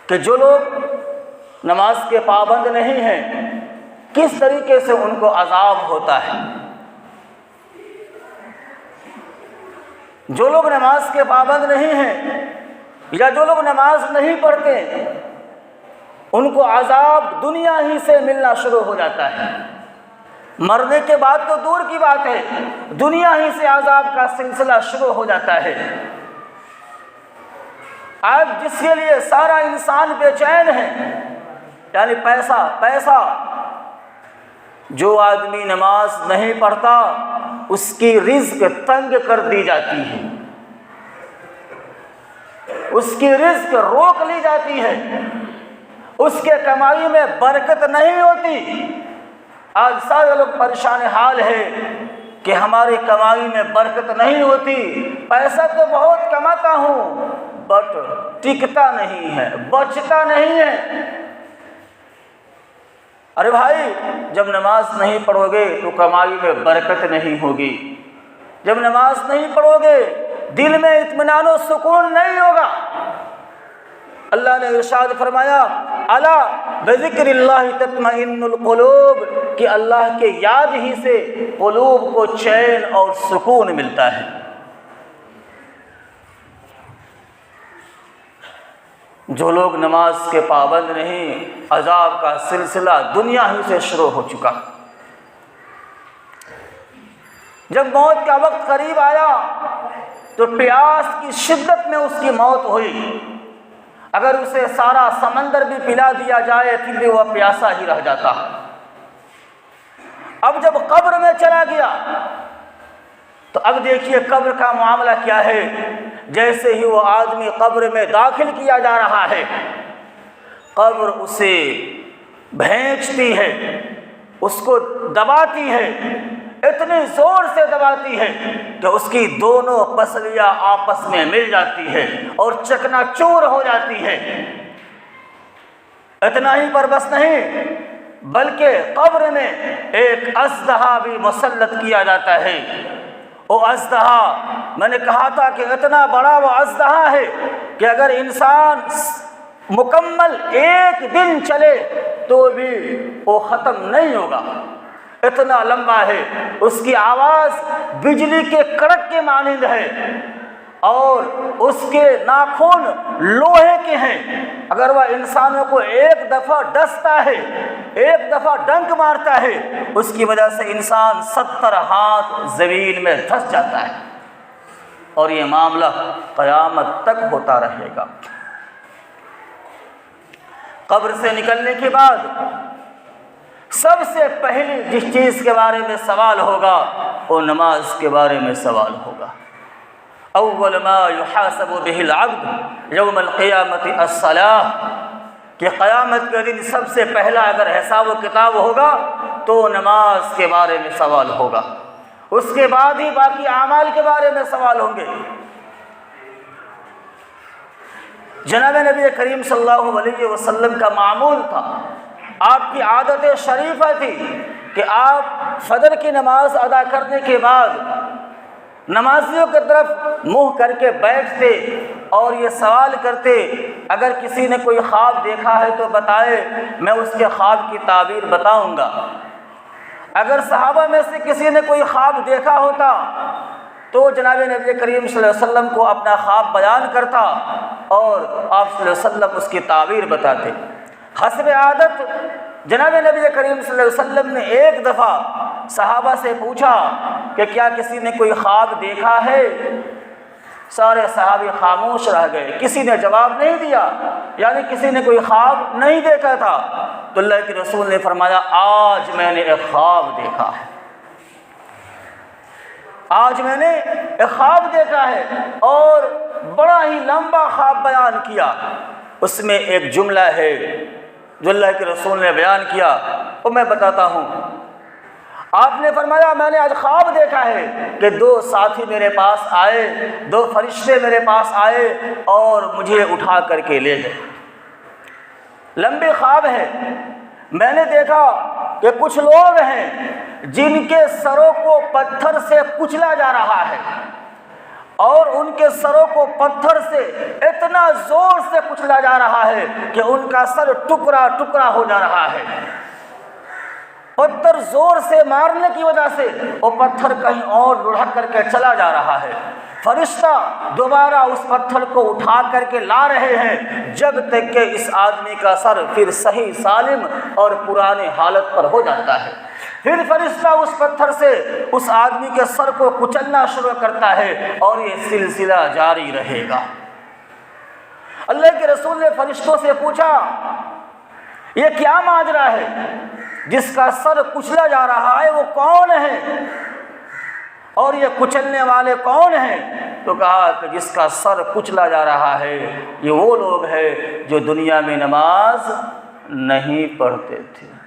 کہ جو لوگ نماز کے پابند نہیں ہیں کس طریقے سے ان کو عذاب ہوتا ہے۔ جو لوگ نماز کے پابند نہیں ہیں یا جو لوگ نماز نہیں پڑھتے ان کو عذاب دنیا ہی سے ملنا شروع ہو جاتا ہے۔ مرنے کے بعد تو دور کی بات ہے، دنیا ہی سے عذاب کا سلسلہ شروع ہو جاتا ہے۔ آج جس کے لیے سارا انسان بے چین ہے، یعنی پیسہ، جو آدمی نماز نہیں پڑھتا اس کی رزق تنگ کر دی جاتی ہے، اس کی رزق روک لی جاتی ہے، اس کے کمائی میں برکت نہیں ہوتی۔ آج سارے لوگ پریشان حال ہے کہ ہماری کمائی میں برکت نہیں ہوتی، پیسہ تو بہت کماتا ہوں بٹ ٹکتا نہیں ہے، بچتا نہیں ہے۔ ارے بھائی، جب نماز نہیں پڑھو گے تو کمائی میں برکت نہیں ہوگی، جب نماز نہیں پڑھو گے دل میں اطمینان و سکون نہیں ہوگا۔ اللہ نے ارشاد فرمایا الا بذکر اللہ تطمئن القلوب، کہ اللہ کے یاد ہی سے قلوب کو چین اور سکون ملتا ہے۔ جو لوگ نماز کے پابند نہیں، عذاب کا سلسلہ دنیا ہی سے شروع ہو چکا۔ جب موت کا وقت قریب آیا تو پیاس کی شدت میں اس کی موت ہوئی۔ اگر اسے سارا سمندر بھی پلا دیا جائے پھر بھی وہ پیاسا ہی رہ جاتا۔ اب جب قبر میں چلا گیا تو اب دیکھیے قبر کا معاملہ کیا ہے۔ جیسے ہی وہ آدمی قبر میں داخل کیا جا رہا ہے، قبر اسے بھینچتی ہے، اس کو دباتی ہے، اتنی زور سے دباتی ہے کہ اس کی دونوں پسلیاں آپس میں مل جاتی ہے اور چکنا چور ہو جاتی ہے۔ اتنا ہی پر بس نہیں بلکہ قبر میں ایک اژدہا بھی مسلط کیا جاتا ہے۔ وہ اژدہا، میں نے کہا تھا کہ اتنا بڑا وہ اژدہا ہے کہ اگر انسان مکمل ایک دن چلے تو بھی وہ ختم نہیں ہوگا، اتنا لمبا ہے۔ اس کی آواز بجلی کے کڑک کے مانند ہے اور اس کے ناخن لوہے کے ہیں۔ اگر وہ انسانوں کو ایک دفعہ ڈستا ہے، ایک دفعہ ڈنک مارتا ہے، اس کی وجہ سے انسان 70 ہاتھ زمین میں دھس جاتا ہے، اور یہ معاملہ قیامت تک ہوتا رہے گا۔ قبر سے نکلنے کے بعد سب سے پہلی جس چیز کے بارے میں سوال ہوگا وہ نماز کے بارے میں سوال ہوگا۔ اول ما يحاسب به العبد یوم القیامت الصلاۃ، کہ قیامت کے دن سب سے پہلا اگر حساب و کتاب ہوگا تو نماز کے بارے میں سوال ہوگا، اس کے بعد ہی باقی اعمال کے بارے میں سوال ہوں گے۔ جناب نبی کریم صلی اللہ علیہ وسلم کا معمول تھا، آپ کی عادت شریفہ تھی کہ آپ فجر کی نماز ادا کرنے کے بعد نمازیوں کی طرف منہ کر کے بیٹھتے اور یہ سوال کرتے، اگر کسی نے کوئی خواب دیکھا ہے تو بتائے، میں اس کے خواب کی تعبیر بتاؤں گا۔ اگر صحابہ میں سے کسی نے کوئی خواب دیکھا ہوتا تو جناب نبی کریم صلی اللہ علیہ وسلم کو اپنا خواب بیان کرتا اور آپ صلی اللہ علیہ وسلم اس کی تعبیر بتاتے۔ حسب عادت جناب نبی کریم صلی اللہ علیہ وسلم نے ایک دفعہ صحابہ سے پوچھا کہ کیا کسی نے کوئی خواب دیکھا ہے؟ سارے صحابی خاموش رہ گئے، کسی نے جواب نہیں دیا، یعنی کسی نے کوئی خواب نہیں دیکھا تھا۔ تو اللہ کے رسول نے فرمایا آج میں نے ایک خواب دیکھا ہے، آج میں نے ایک خواب دیکھا ہے، اور بڑا ہی لمبا خواب بیان کیا۔ اس میں ایک جملہ ہے جو اللہ کے رسول نے بیان کیا، وہ میں بتاتا ہوں۔ آپ نے فرمایا میں نے آج خواب دیکھا ہے کہ 2 ساتھی میرے پاس آئے، 2 فرشتے میرے پاس آئے اور مجھے اٹھا کر کے لے گئے۔ لمبے خواب ہے، میں نے دیکھا کہ کچھ لوگ ہیں جن کے سروں کو پتھر سے کچلا جا رہا ہے، اور ان کے سروں کو پتھر سے اتنا زور سے کچلا جا رہا ہے کہ ان کا سر ٹکڑا ٹکڑا ہو جا رہا ہے۔ پتھر زور سے مارنے کی وجہ سے وہ پتھر کہیں اور لڑھک کر کے چلا جا رہا ہے۔ فرشتہ دوبارہ اس پتھر کو اٹھا کر کے لا رہے ہیں جب تک کہ اس آدمی کا سر پھر صحیح سالم اور پرانے حالت پر ہو جاتا ہے۔ پھر فرشتہ اس پتھر سے اس آدمی کے سر کو کچلنا شروع کرتا ہے اور یہ سلسلہ جاری رہے گا۔ اللہ کے رسول نے فرشتوں سے پوچھا یہ کیا ماجرا ہے؟ جس کا سر کچلا جا رہا ہے وہ کون ہے اور یہ کچلنے والے کون ہیں؟ تو کہا کہ جس کا سر کچلا جا رہا ہے یہ وہ لوگ ہیں جو دنیا میں نماز نہیں پڑھتے تھے۔